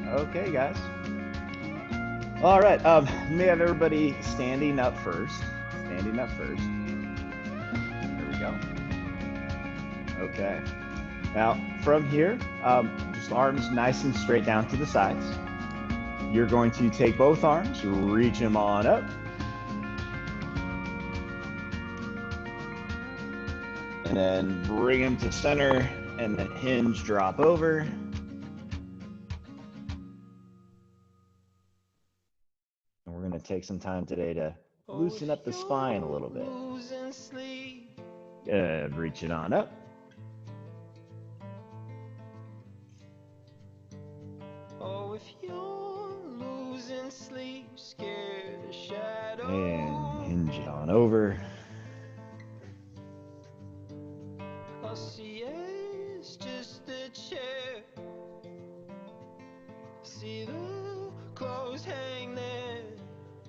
Okay, guys. All right. May have everybody standing up first. Standing up first. There we go. Okay. Now, from here, just arms nice and straight down to the sides. You're going to take both arms, reach them on up. And then bring them to center, and then hinge, drop over. And we're going to take some time today to loosen up the spine a little bit. Good. Reach it on up. And hinge it on over.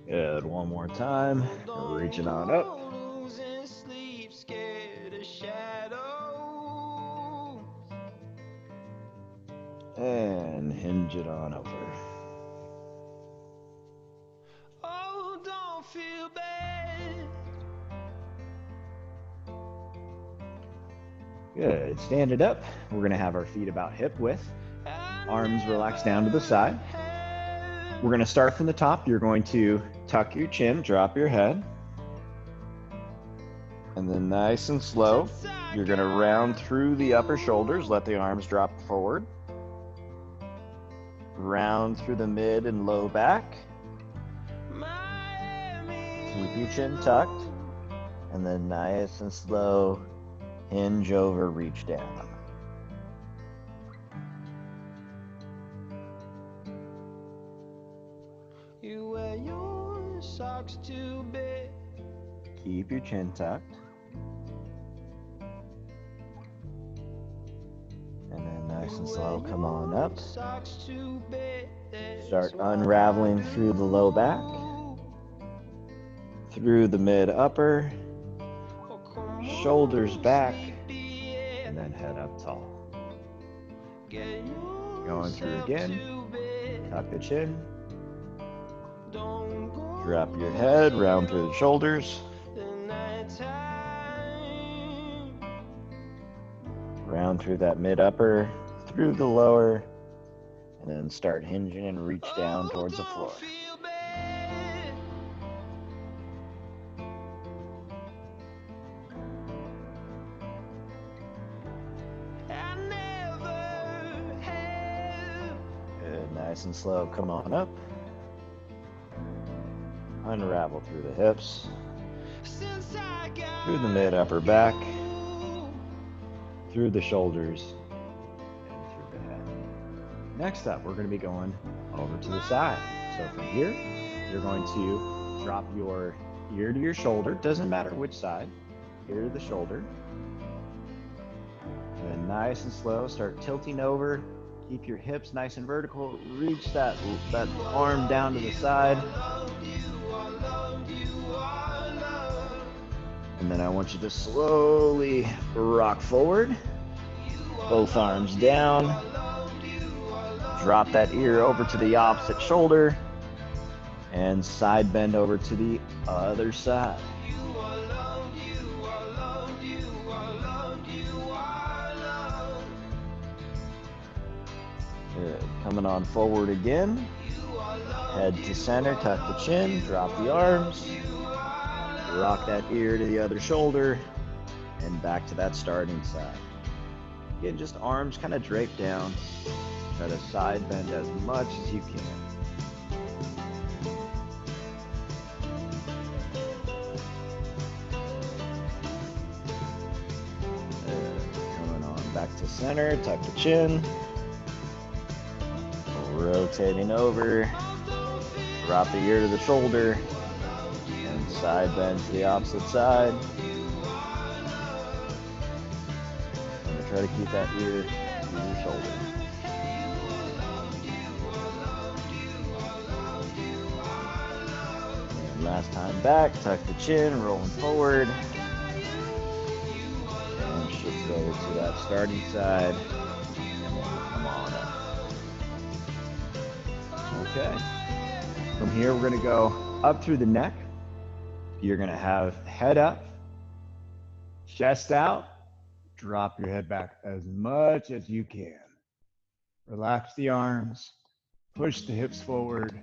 Good. One more time. Reach it on up. And hinge it on over. Oh, don't feel bad. Good. Stand it up. We're going to have our feet about hip width. Arms relaxed down to the side. We're going to start from the top. You're going to tuck your chin, drop your head. And then nice and slow, you're going to round through the upper shoulders. Let the arms drop forward. Round through the mid and low back. Keep your chin tucked. And then nice and slow, hinge over, reach down. You wear your socks to bed. Keep your chin tucked. And then nice and slow, come on up. Start unraveling through the low back, through the mid upper, shoulders back, and then head up tall. Going through again, tuck the chin, drop your head, round through the shoulders, round through that mid upper, through the lower, and then start hinging and reach down towards the floor. Good, nice and slow, come on up. Unravel through the hips, through the mid upper back, through the shoulders, and through the head. Next up, we're going to be going over to the side. So from here, you're going to drop your ear to your shoulder. Doesn't matter which side, ear to the shoulder. And then nice and slow, start tilting over. Keep your hips nice and vertical. Reach that arm down to the side. And then I want you to slowly rock forward. Both arms down. Drop that ear over to the opposite shoulder. And side bend over to the other side. Good. Coming on forward again. Head to center, tuck the chin, drop the arms. Rock that ear to the other shoulder. And back to that starting side. Again, just arms kind of draped down. Try to side bend as much as you can. Coming on back to center, tuck the chin. Rotating over. Drop the ear to the shoulder. And side bend to the opposite side. And try to keep that ear to your shoulder. And last time back, tuck the chin, rolling forward. And shift over to that starting side. And then come on up. Okay. From here, we're gonna go up through the neck. You're gonna have head up, chest out, drop your head back as much as you can. Relax the arms, push the hips forward,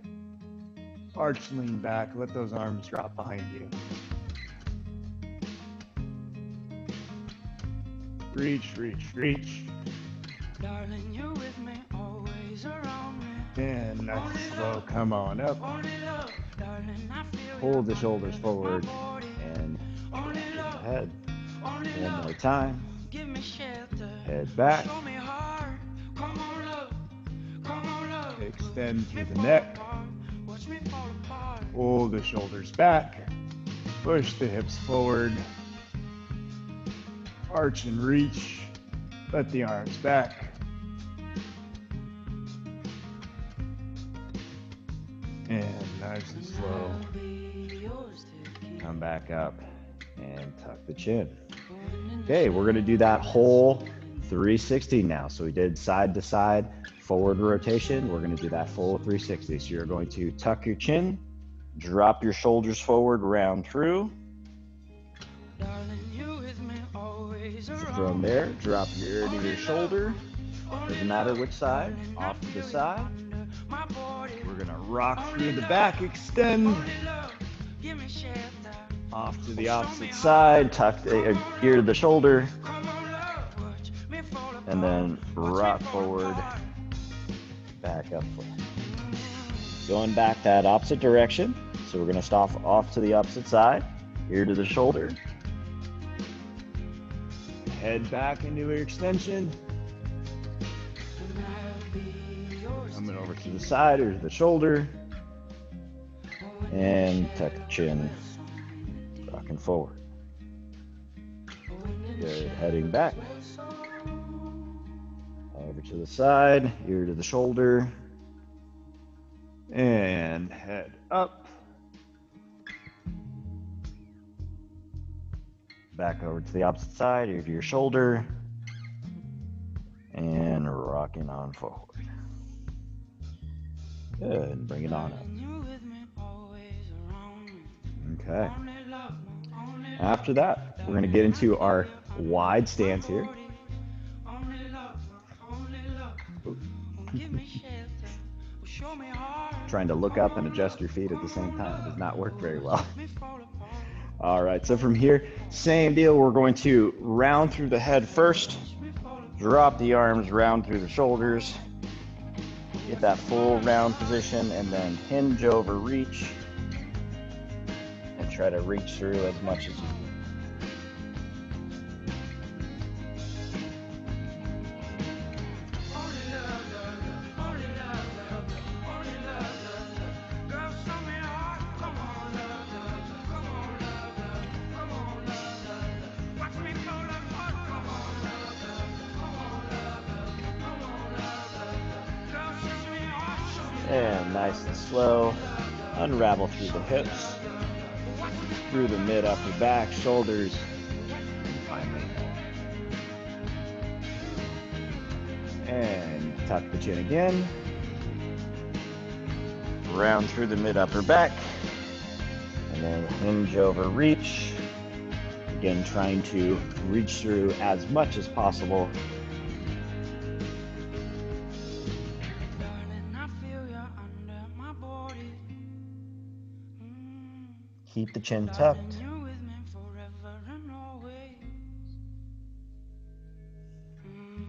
arch, lean back, let those arms drop behind you. Reach, reach, reach. Darling, you're with me, always around me. And nice slow, come on up. Hold the shoulders forward and drop your head. One more time. Head back. Extend through the neck. Pull the shoulders back. Push the hips forward. Arch and reach. Let the arms back. And nice and slow. Come back up and tuck the chin. Okay, we're going to do that whole 360 now. So we did side to side forward rotation. We're going to do that full 360. So you're going to tuck your chin, drop your shoulders forward, round through. From there, drop your ear to your shoulder. Doesn't matter which side, off to the side. We're gonna rock through the back, extend. Off to the opposite side, tuck the ear to the shoulder. And then rock forward, back up. Going back that opposite direction. So we're gonna stop off to the opposite side, ear to the shoulder. Head back into your extension. Coming over to the side or to the shoulder. And tuck the chin, rocking forward. Good, heading back. Over to the side, ear to the shoulder. And head up. Back over to the opposite side, ear to your shoulder. And rocking on forward. Good, and bring it on up. Okay. After that, we're going to get into our wide stance here. Trying to look up and adjust your feet at the same time does not work very well. All right, so from here, same deal. We're going to round through the head first, drop the arms, round through the shoulders, get that full round position, and then hinge over, reach, and try to reach through as much as you can. And nice and slow, unravel through the hips, through the mid, upper back, shoulders, and finally and tuck the chin again, round through the mid, upper back, and then hinge over, reach, again trying to reach through as much as possible. Keep the chin tucked.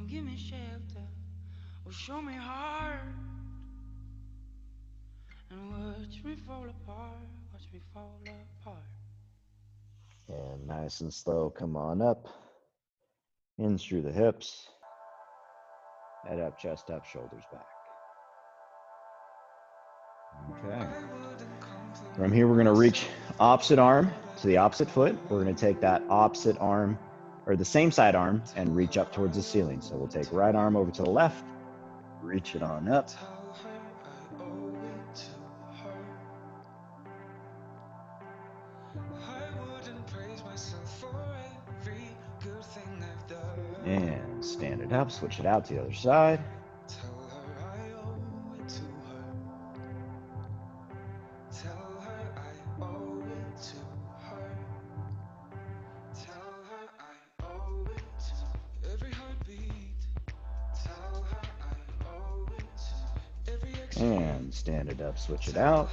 Give me shelter, or show me heart, and watch me fall apart, watch me fall apart. And nice and slow, come on up, in through the hips, head up, chest up, shoulders back. Okay. From here, we're going to reach opposite arm to the opposite foot. We're going to take that opposite arm, or the same side arm, and reach up towards the ceiling. So we'll take right arm over to the left, reach it on up. And stand it up, switch it out to the other side. And stand it up, switch it out.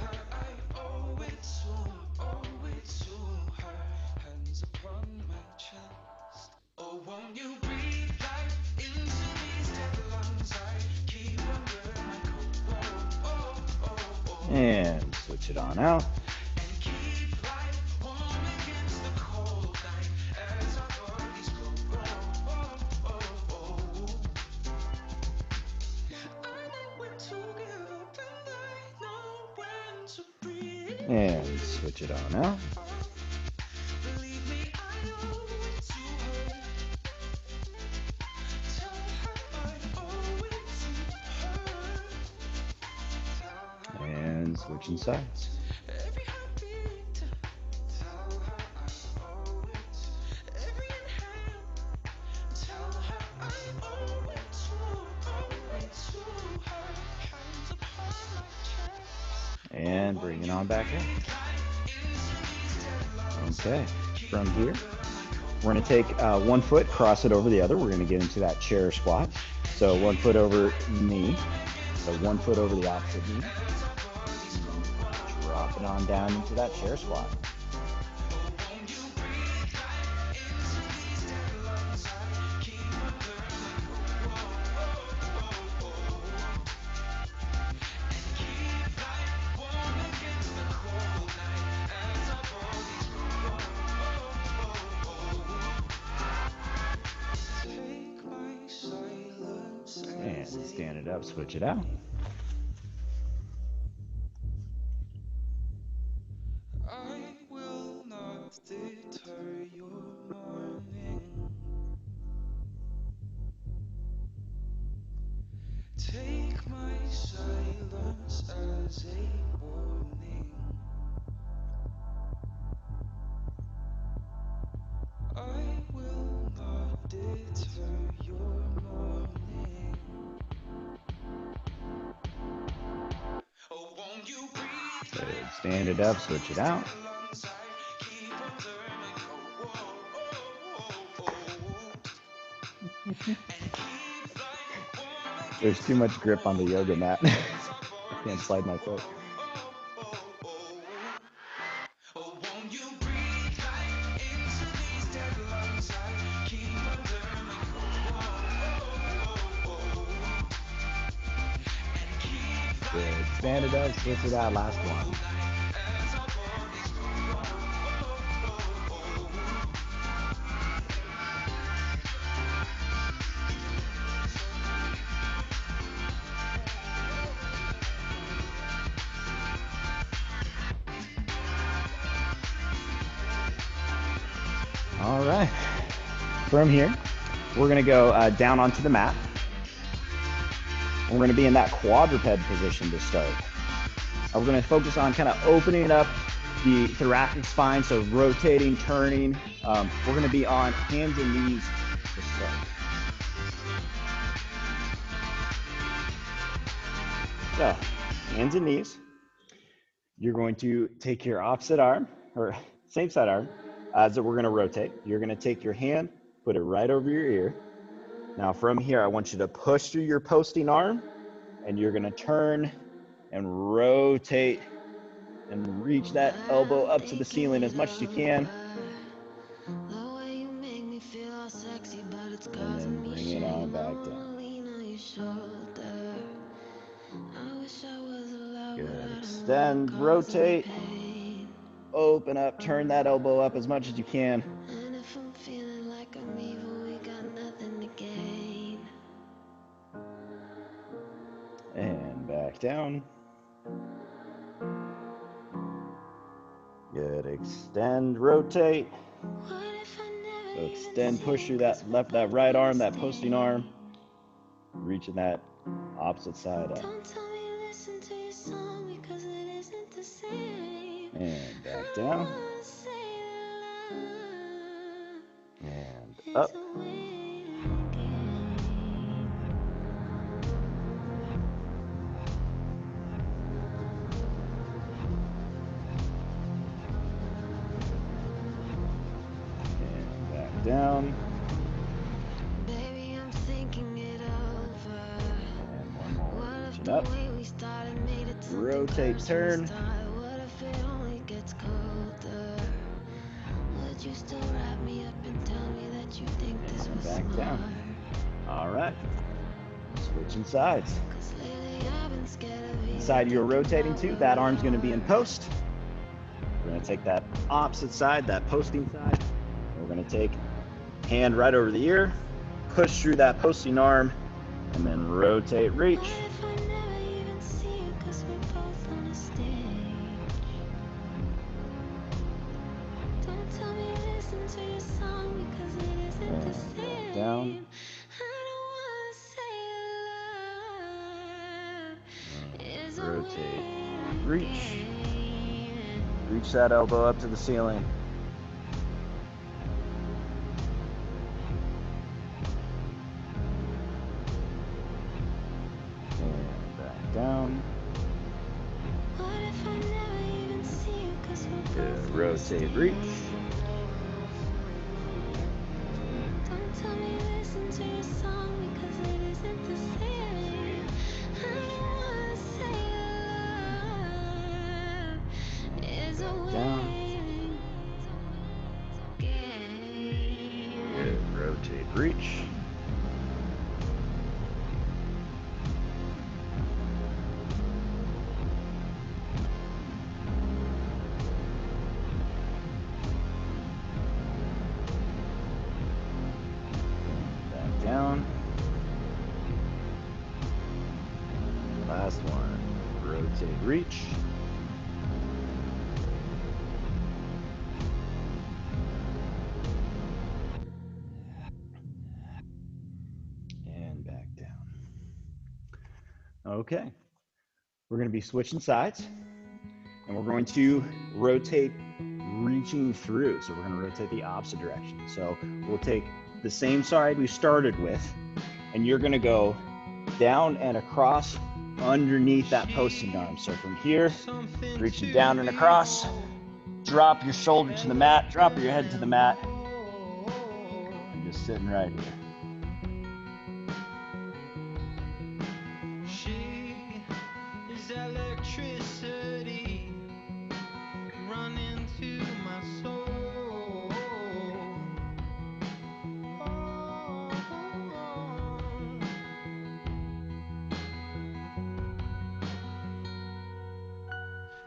And switch it on out. And switch it on out. And switching sides. And bring it on back in. Okay, from here, we're going to take 1 foot, cross it over the other. We're going to get into that chair squat. So 1 foot over knee, so 1 foot over the opposite knee. Drop it on down into that chair squat. And stand it up, switch it out. Take my silence as a warning. I will not deter your morning. Oh, won't you breathe? Good. Stand it up, switch it out. There's too much grip on the yoga mat. I can't slide my foot. Good. Stand it up, switch it out. Last one. All right. From here, we're going to go down onto the mat. We're going to be in that quadruped position to start. We're going to focus on kind of opening up the thoracic spine, so rotating, turning. We're going to be on hands and knees to start. So, hands and knees. You're going to take your opposite arm, or same side arm, as we're going to rotate. You're going to take your hand, put it right over your ear. Now from here, I want you to push through your posting arm, and you're going to turn and rotate and reach that elbow up to the ceiling as much as you can. And then bring it on back down. Good. Extend, rotate, open up, turn that elbow up as much as you can. And if I'm feeling like I'm evil, we got nothing to gain. And back down. Good. Extend, rotate. So extend, push through that right arm, that posting arm, reaching that opposite side up. And back down. up. And back down. Baby, I'm thinking it over. And one more. What if Reaching the up. way we started made it something Rotate, close turn. to a start? What if it only gets colder? Would you still wrap me up and tell me that you think this And was back smart? down. All right. Switching sides. 'Cause lately I've been scared of The even side you're thinking rotating about to, where that we arm's going to be in are. post. We're going to take that opposite side, that posting side. We're going to take hand right over the ear, push through that posting arm, and then rotate, reach. What if I never even see you 'cause we're both on a stage? Don't tell me listen to your song because it isn't the And back same. down. I don't wanna say love is a Rotate, waiting reach. game. Reach that elbow up to the ceiling. And back down. What if I never even see you 'cause we're both on a Rotate, reach. Don't tell me listen to your song because it isn't the same. I don't wanna say love is a Down. waiting game. Good. Rotate, reach. Back down. Last one. Rotate, reach. And back down. Okay. We're going to be switching sides, and we're going to rotate reaching through. So we're going to rotate the opposite direction. So we'll take the same side we started with, and you're going to go down and across underneath that posting arm. So from here, reaching down and across, drop your shoulder to the mat, drop your head to the mat, and just sitting right here. She is electricity running through my soul.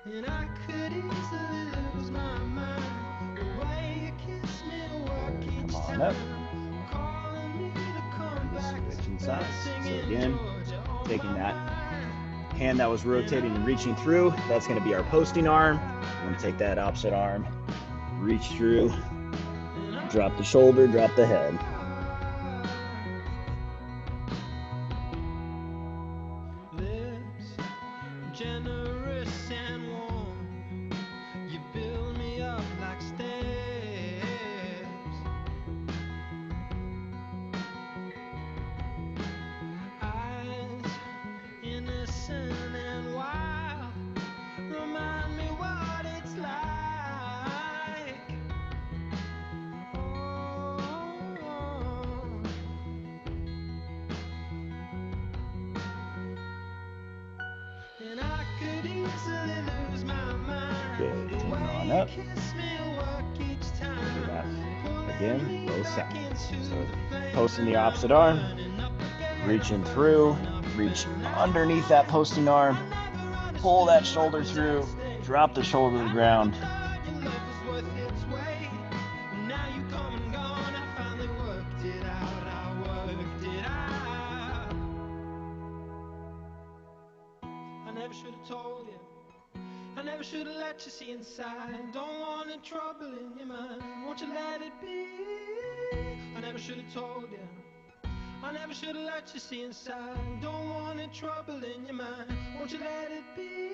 And I could easily lose my mind the way you kiss me to work each Come on up. time, calling me to come back, Switching sides. So singing again, Georgia on taking my that mind. hand that was rotating and reaching through, that's going to be our posting arm. We're going to take that opposite arm, reach through, drop the shoulder, drop the head. Lips, generous and warm, you build me up like steps. Eyes, innocent and wild, remind me what it's like. Oh, and I could easily lose my mind. Good. The Come way on you up. kiss me work each Do time. that again, both sides. So Posting posting the opposite arm, reaching through, reach underneath that posting arm, pull that shoulder through, drop the shoulder to the ground. Now you come and gone, I finally worked it out, I worked it out. I never should have told you, I never should have let you see inside. Don't want any trouble in your mind, won't you let it be? I never should have told you, I never should have let you see inside. Don't want any trouble in your mind, won't you let it be?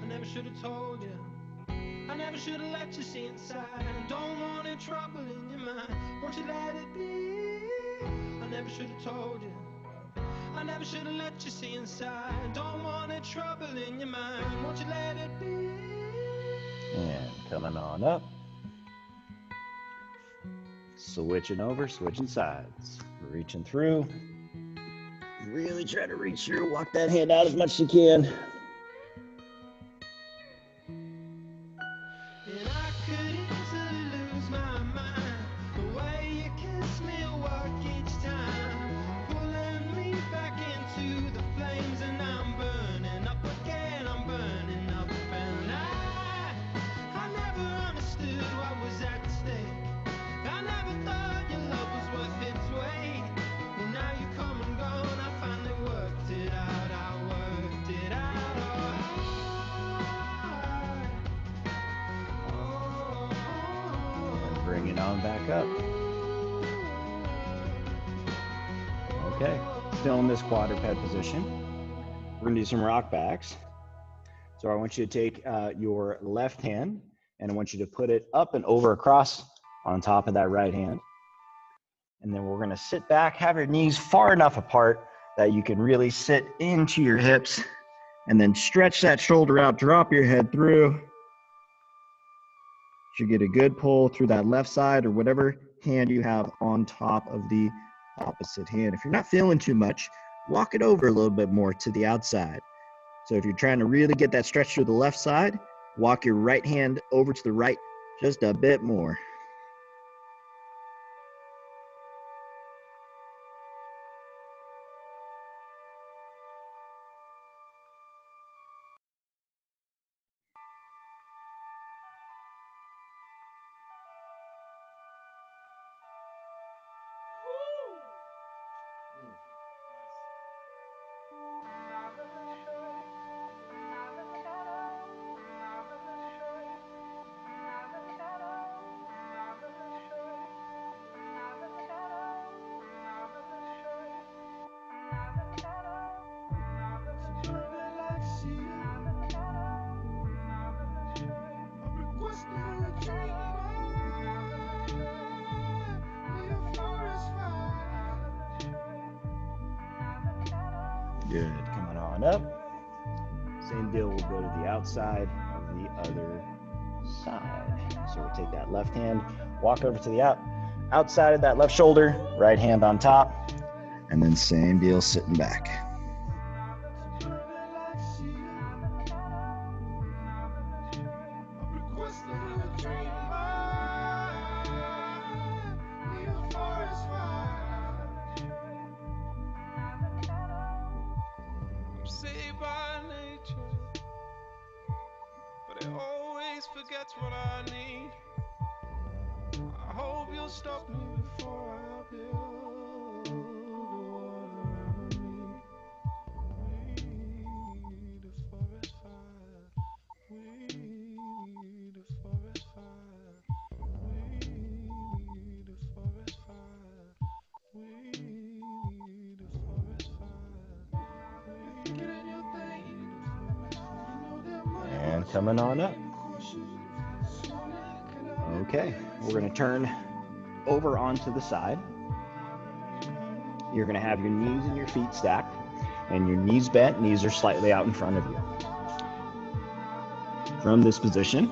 I never should have told you, I never should have let you see inside. Don't want any trouble in your mind. Won't you let it be? I never should have told you. I never should have let you see inside. Don't want any trouble in your mind. Won't you let it be? And coming on up. Switching over, switching sides. Reaching through. Really try to reach through. Walk that hand out as much as you can. And I could easily lose my mind. The way you kiss me work each time, pulling me back into the flames, and I'm burning up again. I'm burning up, and I never understood what was at stake. I never thought your love was worth its weight. And now you come and gone. I finally worked it out. I worked it out. Bring it on back up. Okay, still in this quadruped position. We're gonna do some rock backs. So I want you to take your left hand and I want you to put it up and over across on top of that right hand. And then we're gonna sit back, have your knees far enough apart that you can really sit into your hips and then stretch that shoulder out, drop your head through. Should get a good pull through that left side or whatever hand you have on top of the opposite hand. If you're not feeling too much, walk it over a little bit more to the outside. So if you're trying to really get that stretch through the left side, walk your right hand over to the right just a bit more. Good, coming on up. Same deal, we'll go to the outside of the other side. So we'll take that left hand, walk over to the outside of that left shoulder, right hand on top, and then same deal, sitting back. Saved by nature, but it always forgets what I need. I hope you'll stop me before I build a wall around me. We need a forest fire. We need a forest fire. We need a forest fire. We need a forest fire. And coming on up. Okay, we're gonna turn over onto the side. You're gonna have your knees and your feet stacked and your knees bent, knees are slightly out in front of you. From this position,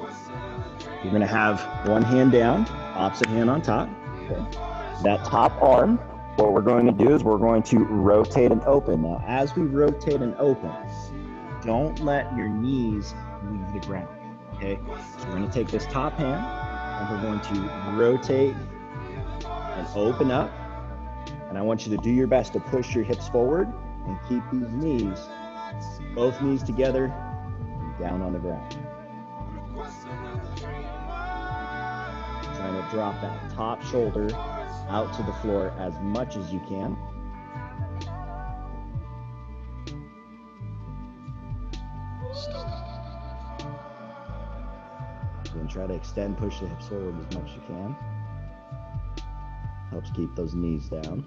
you're gonna have one hand down, opposite hand on top. Okay. That top arm, what we're going to do is we're going to rotate and open. Now, as we rotate and open, don't let your knees leave the ground, okay? So we're gonna take this top hand and we're going to rotate and open up. And I want you to do your best to push your hips forward and keep these knees, both knees together, and down on the ground. Trying to drop that top shoulder out to the floor as much as you can. And try to extend, push the hips forward as much as you can. Helps keep those knees down.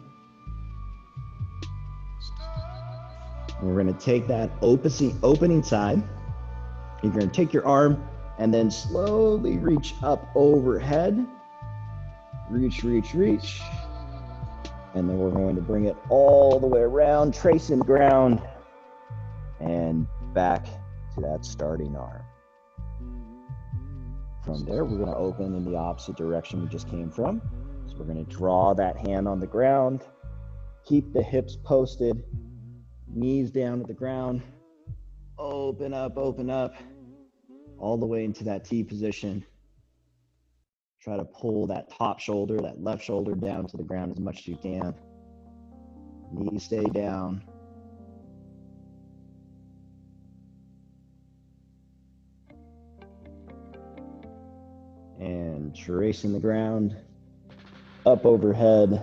And we're going to take that opening side. You're going to take your arm And then slowly reach up overhead. Reach, reach, reach. And then we're going to bring it all the way around, tracing the ground, and back to that starting arm. From there, we're going to open in the opposite direction we just came from. So we're going to draw that hand on the ground, keep the hips posted, knees down to the ground, open up, all the way into that T position. Try to pull that top shoulder, that left shoulder down to the ground as much as you can. Knees stay down. And tracing the ground, up overhead,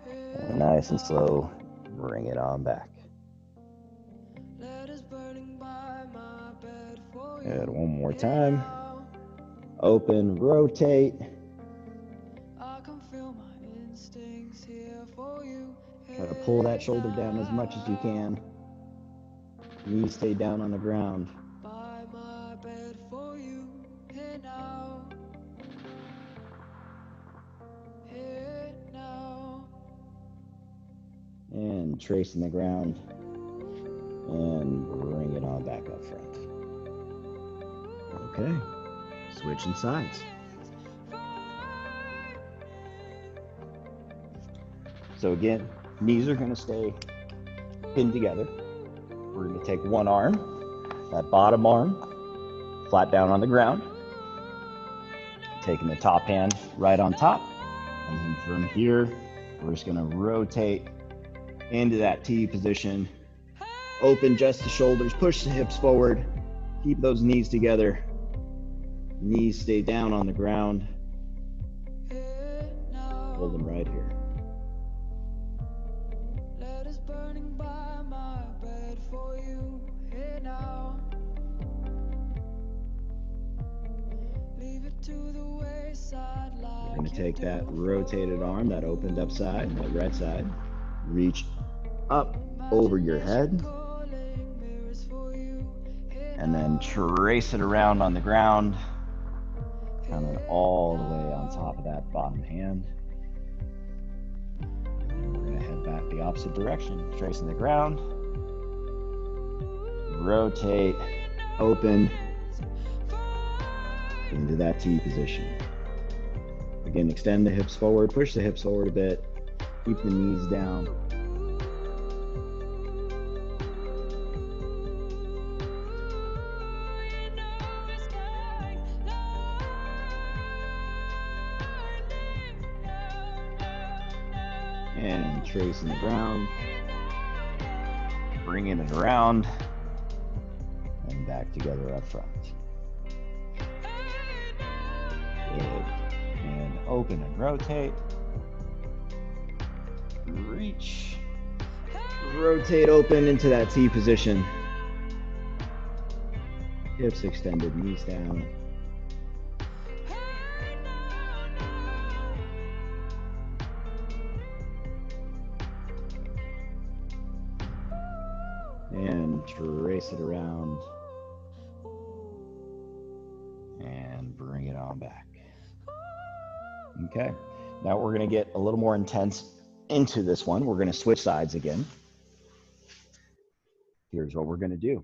and nice and slow, bring it on back. And one more time. Open, rotate. Try to pull that shoulder down as much as you can. Knees stay down on the ground. And tracing the ground. And bring it on back up front. Okay, switching sides. So again, knees are going to stay pinned together. We're going to take one arm, that bottom arm, flat down on the ground. Taking the top hand right on top. And then from here, we're just going to rotate into that T position. Open just the shoulders, push the hips forward. Keep those knees together. Knees stay down on the ground. Hold them right here. We're going to take that rotated arm, that opened up side, that right side, reach up over your head, and then trace it around on the ground, and then all the way on top of that bottom hand. And we're going to head back the opposite direction, tracing the ground, rotate, open, into that T position. Again, extend the hips forward, push the hips forward a bit, keep the knees down. And tracing the ground, bringing it around, and back together up front. Good. And open and rotate. Reach. Rotate open into that T position. Hips extended, knees down. And trace it around. And bring it on back. Okay, now we're going to get a little more intense into this one. We're going to switch sides again. Here's what we're going to do.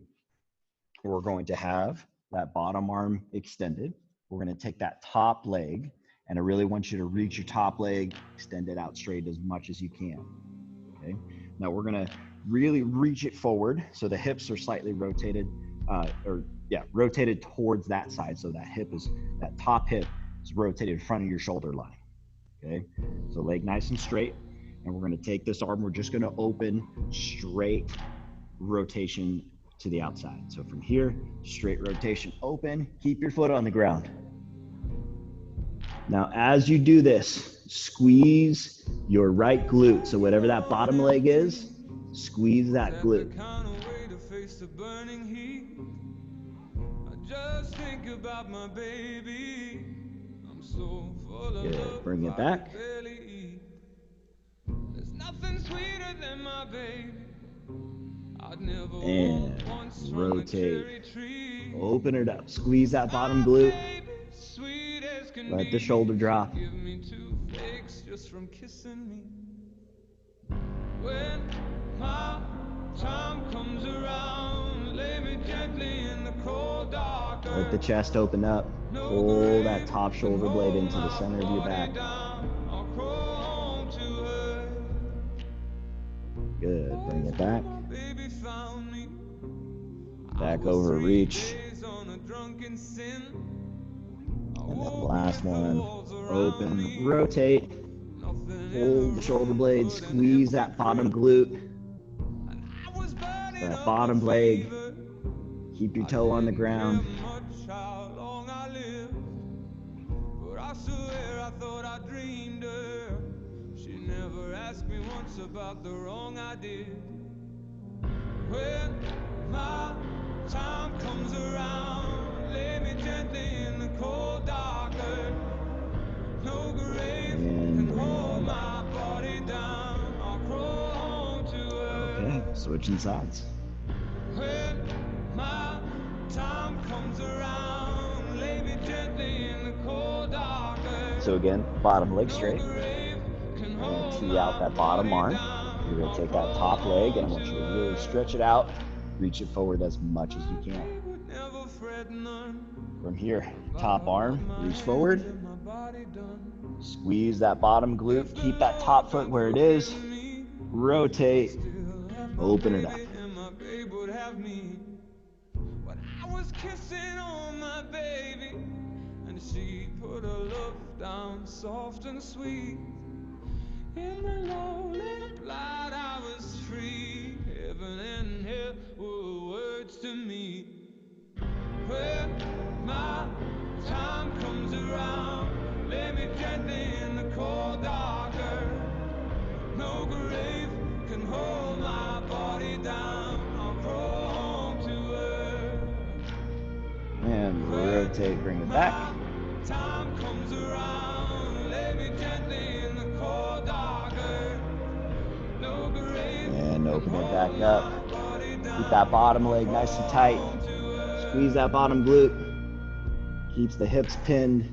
We're going to have that bottom arm extended. We're going to take that top leg, and I really want you to reach your top leg, extend it out straight as much as you can. Okay, now we're going to really reach it forward so the hips are slightly rotated, rotated towards that side. So that top hip is rotated in front of your shoulder line. Okay, so leg nice and straight, and we're going to take this arm, we're just going to open straight rotation to the outside. So from here, straight rotation, open, keep your foot on the ground. Now as you do this, squeeze your right glute. So whatever that bottom leg is, squeeze that glute. Good. Bring it back. There's nothing sweeter than my baby. I And rotate. Open it up. Squeeze that bottom glute. Let the shoulder drop. When my time comes around, lay me gently in the cold dark. Let the chest open up. Pull that top shoulder blade into the center of your back. Good. Bring it back. Back over reach. And then last one. Open. Rotate. Hold the shoulder blade. Squeeze that bottom glute. That bottom leg. Keep your toe on the ground. About the wrong I did. When my time comes around, lay me gently in the cold dark earth. No grave can hold my body down. I'll crawl home to earth. Okay, switching sides. When my time comes around, lay me gently in the cold dark earth. So again, bottom leg straight. You're going to tee out that bottom arm. You're going to take that top leg, and I want you to really stretch it out. Reach it forward as much as you can. From here, top arm, reach forward. Squeeze that bottom glute. Keep that top foot where it is. Rotate. Open it up. She put her love down soft and sweet. In the lonely light I was free. Heaven and hell were words to me. When my time comes around, lay me gently in the cold dark earth. No grave can hold my body down. I'll crawl home to earth. And rotate, bring it back. Time comes around, lay me gently in the cold dark earth. No grave and open it back up. Keep that bottom leg nice and tight. Squeeze that bottom glute. Keeps the hips pinned.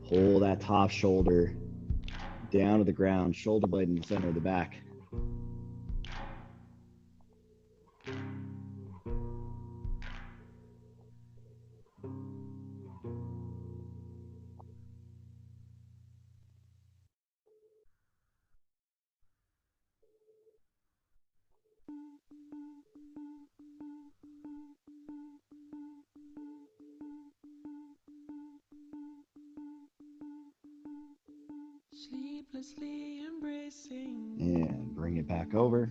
Hold that top shoulder down to the ground, shoulder blade in the center of the back. Sleeplessly embracing And bring it back over.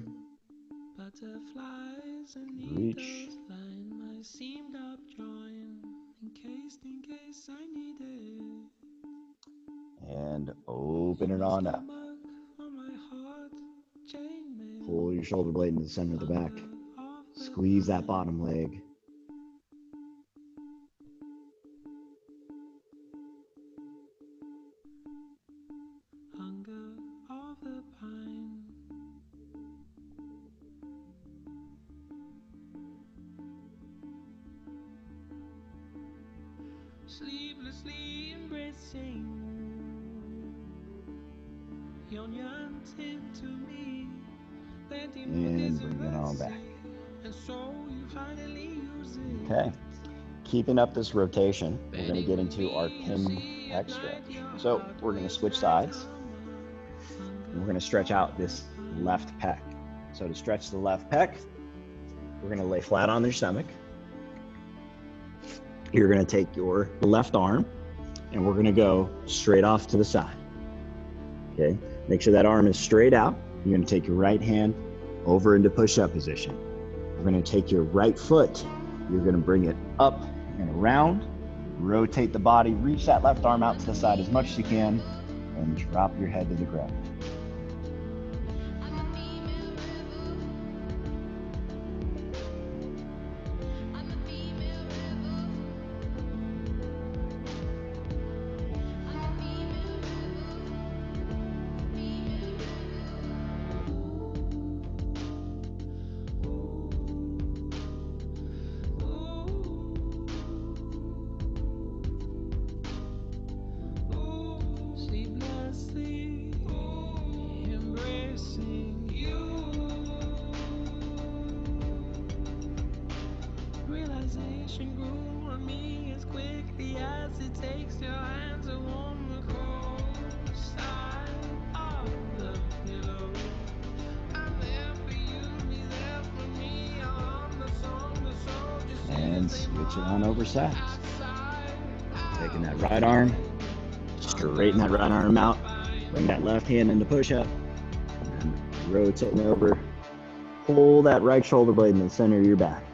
butterflies and Reach. needles line my seamed up joint, encased in case I need it. And open it on up. On my heart, chainmail. Pull your shoulder blade in the center of the back. Squeeze that bottom leg. Hunger of the pine. Sleeplessly embracing to me. And bring it on back. And so you finally use it. Okay. Keeping up this rotation, we're going to get into our pin pec stretch. So we're going to switch sides. And we're going to stretch out this left pec. So to stretch the left pec, we're going to lay flat on your stomach. You're going to take your left arm and we're going to go straight off to the side. Okay. Make sure that arm is straight out. You're going to take your right hand over into push-up position. We're going to take your right foot. You're going to bring it up and around. Rotate the body. Reach that left arm out to the side as much as you can and drop your head to the ground. switch it on over sides. Taking that right arm, straighten that right arm out, bring that left hand into push-up, and rotating over. Pull that right shoulder blade in the center of your back.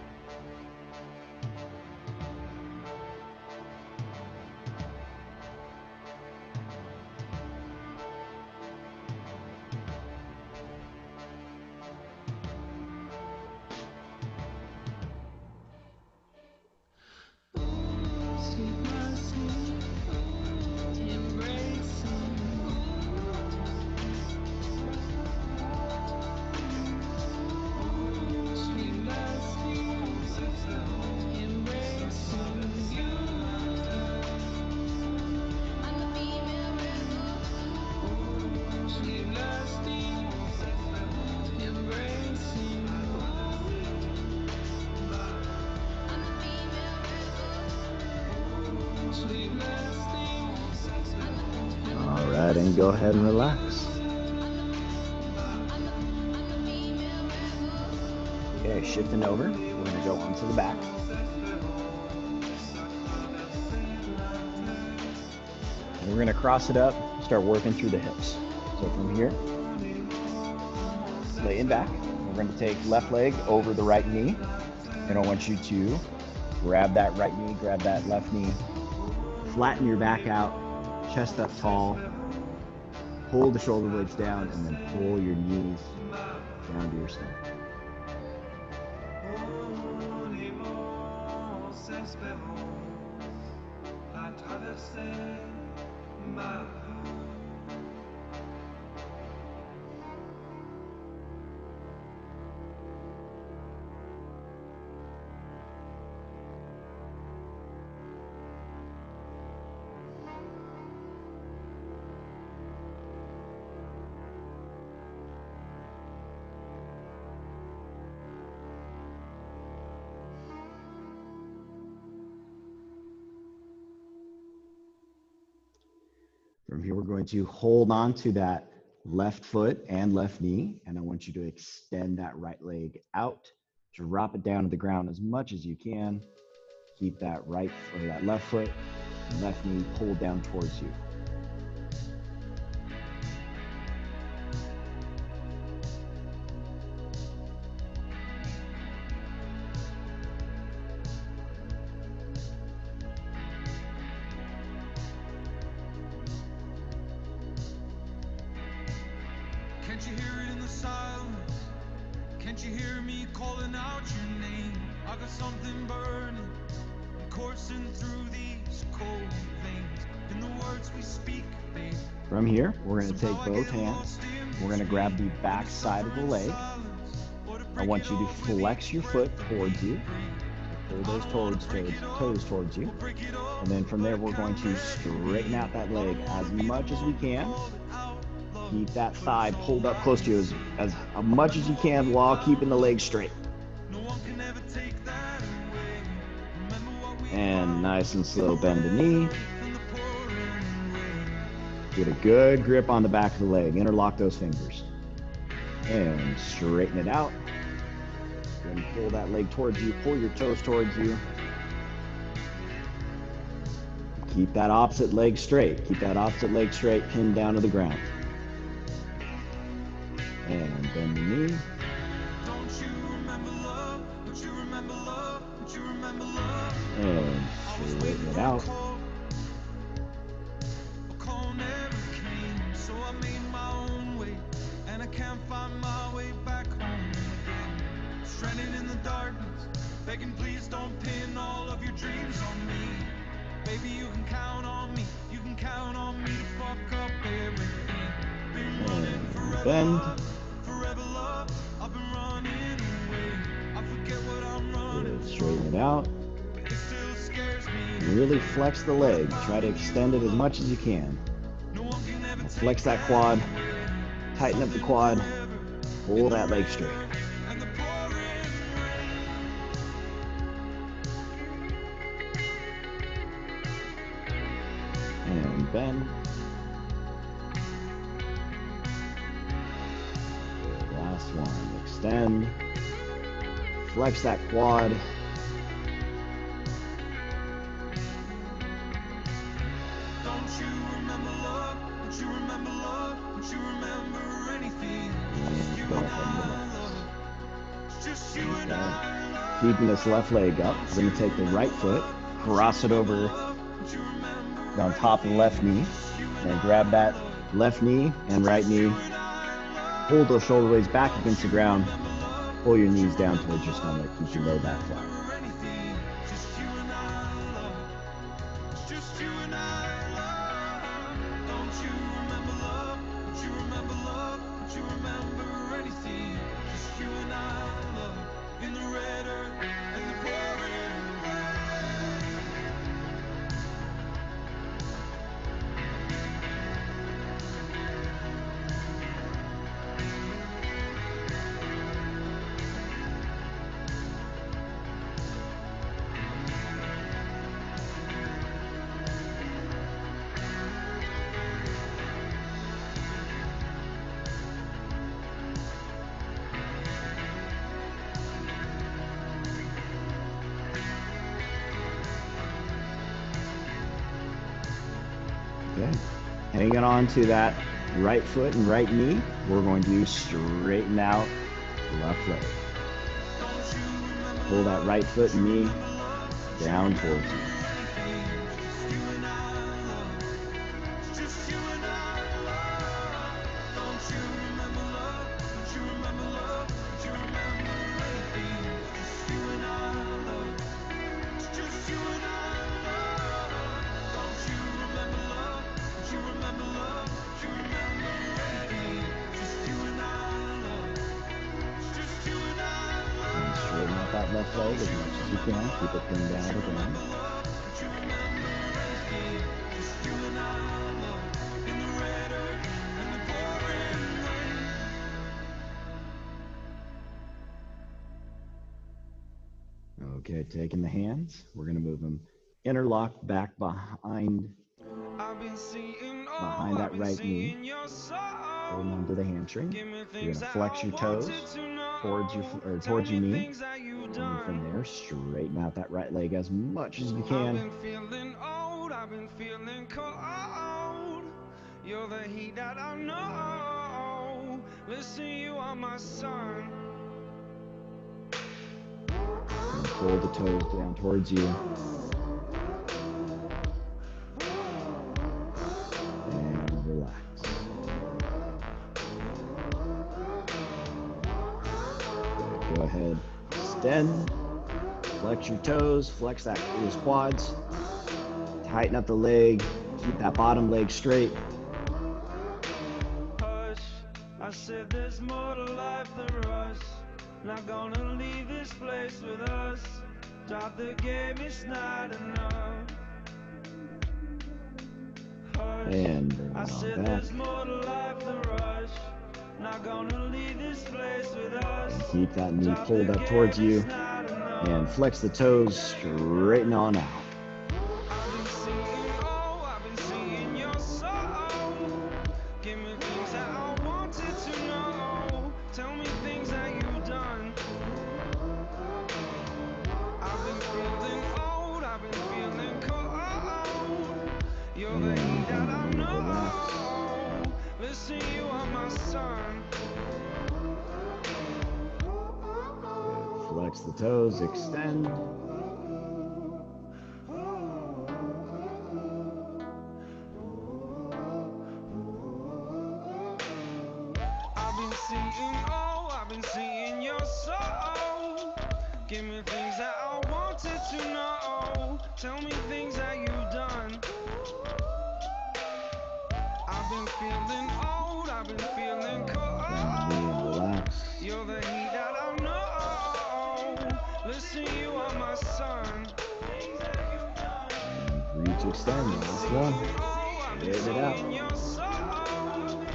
All right, and go ahead and relax. Okay, shifting over, we're gonna go onto the back. And we're gonna cross it up, start working through the hips. So from here, laying back, we're gonna take left leg over the right knee. And I want you to grab that right knee, grab that left knee, flatten your back out, chest up tall, pull the shoulder blades down, and then pull your knees down to your stomach. From here, we're going to hold on to that left foot and left knee, and I want you to extend that right leg out, drop it down to the ground as much as you can. Keep that right or that left foot, left knee pulled down towards you. Can't you hear it in the silence? Can't you hear me calling out your name? I got something burning, coursing through these cold veins. In the words we speak, babe. From here, we're going to take both hands. We're going to grab the back side of the leg. I want you to flex your foot towards you. Pull those toes towards you. And then from there, we're going to straighten out that leg as much as we can. Keep that thigh pulled up close to you as much as you can while keeping the leg straight. And nice and slow bend the knee. Get a good grip on the back of the leg. Interlock those fingers. And straighten it out. Then pull that leg towards you. Pull your toes towards you. Keep that opposite leg straight. Keep that opposite leg straight, pinned down to the ground. And bend the knee. Don't you remember love? Don't you remember love? Don't you remember love? And straighten it out. A call never came, so I made my own way, and I can't find my way back home again. Stranded in the darkness, begging please don't pin all of your dreams on me. Baby, you can count on me. You can count on me to fuck up everything. Been running forever. Bend. Forever love, I've been running away. I forget what I'm running. Good. Straighten it out. It still scares me. Really flex the leg. Try to extend it as much as you can. No one can ever Flex that quad. Tighten up the quad. Pull that leg straight. and the pouring And bend. Last one. Extend. Flex that quad. And go ahead and relax. Okay. Keeping this left leg up, we're going to take the right foot, cross it over on top of the left knee, and then grab that left knee and right knee. Hold those shoulder blades back against the ground. Pull your knees down towards your stomach. Keep your low back flat. Okay. Hanging on to that right foot and right knee, we're going to straighten out the left leg. Pull that right foot and knee down towards you. Straighten out that left leg as much as you can. Keep it pinned down to the ground. Okay, taking the hands, we're going to move them interlock back behind that right knee. Holding onto the hamstring. You're going to flex your toes towards your knee. And from there, straighten out that right leg as much as you can. I've been feeling old, I've been feeling cold. You're the heat that I know. Listen, you are my sun. Pull the toes down towards you. And relax. Okay, go ahead. Extend. Flex your toes. Flex those quads. Tighten up the leg. Keep that bottom leg straight. Hush, I said there's more to life than rush. Not gonna leave this place with us. Drop the game, it's not enough. Hush, And bring I it said on back. there's more to life than rush. Not gonna leave this place with us. And keep that knee pulled up towards you. And flex the toes, straighten on out. I've been singing, oh, I've been singing your song. Give me things that I wanted to know. Tell me things that you've done. I've been feeling old, I've been feeling cold. You're the heat that I know. Listen, you are my sun. Flex the toes, extend. I've been singing, oh, I've been singing your soul. Give me things that I wanted to know. Tell me things that you've done. I've been feeling old, I've been feeling cold. Relax. You're the heat that I know. Listen, you are my sun. And reach, extend. Last one. Straighten it out. Your soul.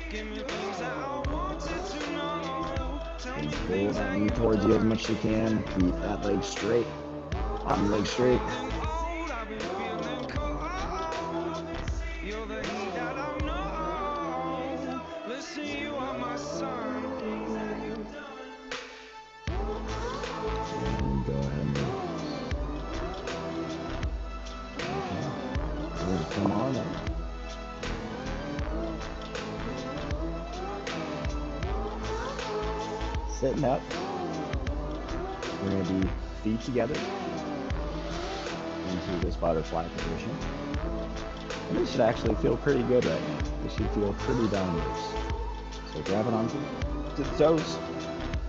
Give me things that I wanted to know. Tell me Pull things that that knee you've towards you as done. much as you can. Keep that leg straight. Bottom leg straight. Old, I've been feeling cold. You're the heat that I know. Listen, you are my sun. And go ahead and relax. Okay. We're gonna come on up. Sitting up. We're gonna be feet together into this butterfly position. And this should actually feel pretty good right now. This should feel pretty darn loose. So grab it onto the toes.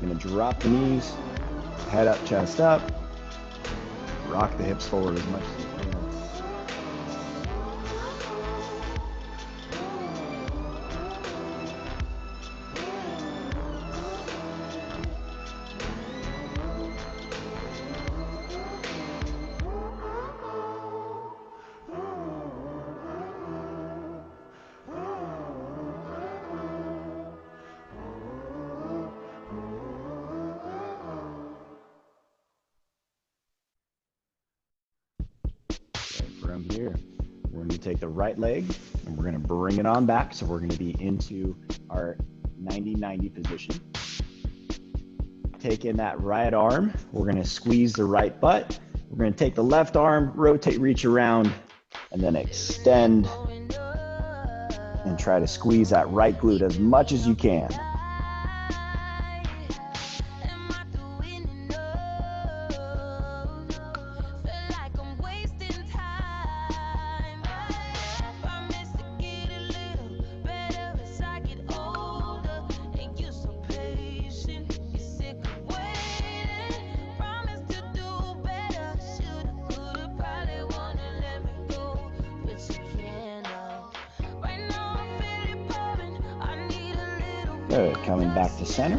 I'm gonna drop the knees, head up, chest up. Rock the hips forward as much as you can. From here, we're going to take the right leg and we're going to bring it on back. So we're going to be into our 90-90 position. Take in that right arm. We're going to squeeze the right butt. We're going to take the left arm, rotate, reach around, and then extend and try to squeeze that right glute as much as you can. Good. Coming back to center.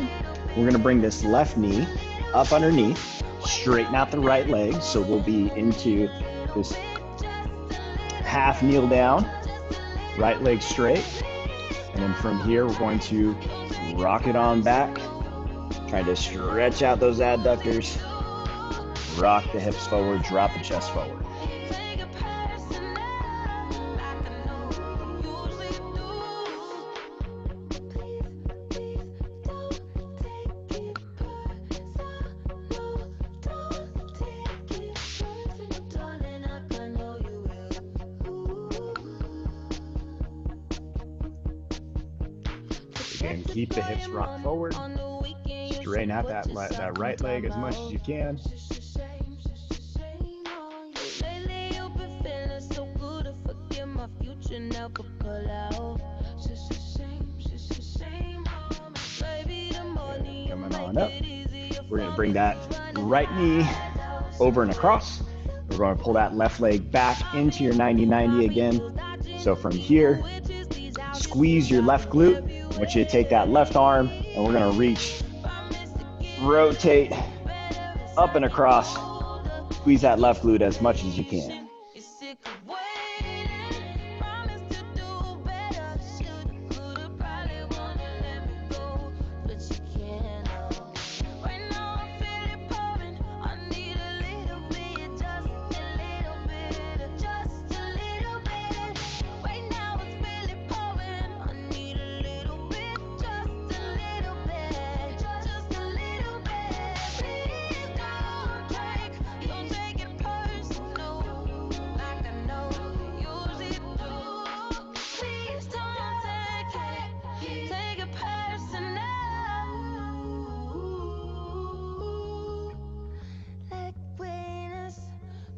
We're going to bring this left knee up underneath, straighten out the right leg. So we'll be into this half kneel down, right leg straight. And then from here, we're going to rock it on back, trying to stretch out those adductors, rock the hips forward, drop the chest forward. Again, keep the hips rocked forward. Straighten out that right leg as much as you can. Coming on up. We're going to bring that right knee over and across. We're going to pull that left leg back into your 90-90 again. So from here, squeeze your left glute. I want you to take that left arm and we're going to reach, rotate up and across, squeeze that left glute as much as you can.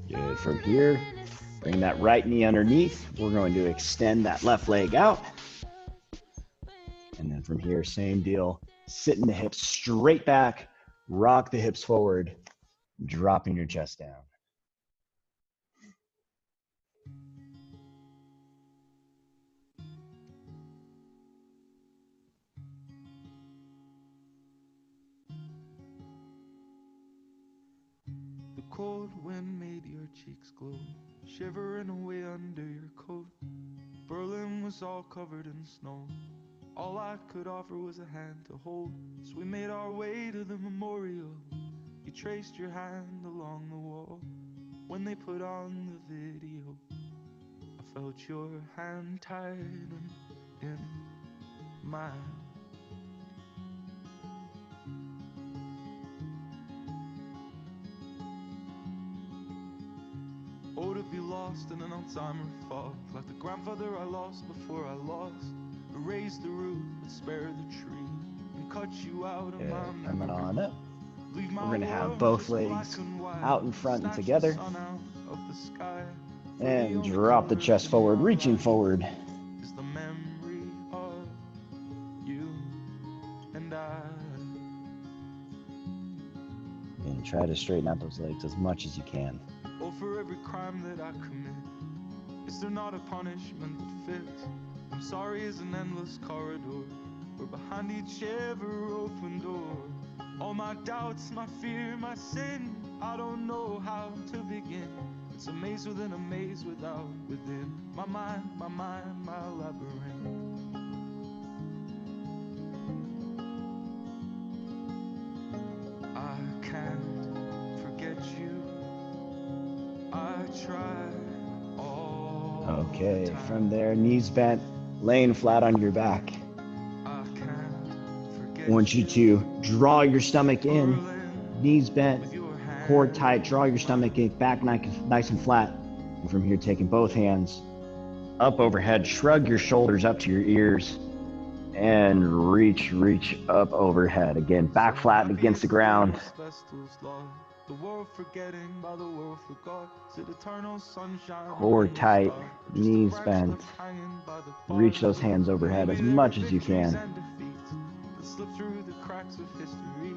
Good. From here, bring that right knee underneath. We're going to extend that left leg out. And then from here, same deal. Sitting the hips straight back, rock the hips forward, dropping your chest down. The cold wind made your cheeks glow, shivering away under your coat. Berlin was all covered in snow. All I could offer was a hand to hold. So we made our way to the memorial. You traced your hand along the wall. When they put on the video, I felt your hand tighten in mine. Oh, to be lost in an Alzheimer fog, like the grandfather I lost before I lost. Erase the root, but spare the tree, and cut you out of my Coming memory. on up. Leave my We're gonna have world both just legs black and white. out in front and Snatch the together. sun out of the sky. For the And only drop the color chest in forward, my reaching life forward. is the memory of you and I. And try to straighten out those legs as much as you can. Oh, for every crime that I commit, is there not a punishment that fits? I'm sorry is an endless corridor, where behind each ever open door, all my doubts, my fear, my sin, I don't know how to begin. It's a maze within a maze without within. My mind, my labyrinth. I can't forget you. I try all Okay, the time. from there, knees bent, laying flat on your back. I can't forget I want you to draw your stomach in, knees bent, with your hand core tight, draw your stomach in, back nice and flat. And from here, taking both hands up overhead, shrug your shoulders up to your ears, and reach up overhead. Again, back flat against the ground. The world forgetting by the world forgot. Is it eternal sunshine? Core tight, knees bent. Reach those hands overhead as much as you can. Slip through the cracks of history.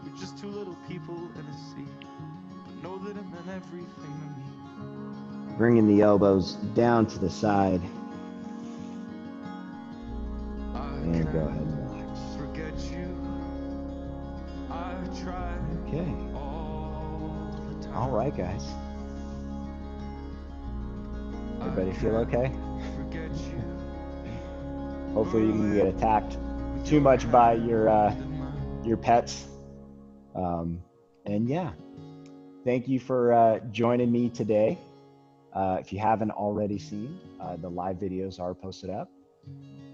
We're just two little people in a sea. But know that it meant everything to me. Bringing the elbows down to the side. And go ahead and relax. Forget you. I try. Okay. All right, guys. Everybody feel okay? Forget you. Hopefully you can get attacked too much by your pets. And yeah, thank you for joining me today. If you haven't already seen, the live videos are posted up.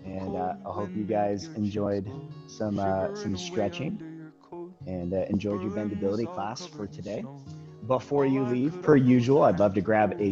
And I hope you guys enjoyed some stretching and enjoyed your bendability class for today. Before you leave, per usual, I'd love to grab a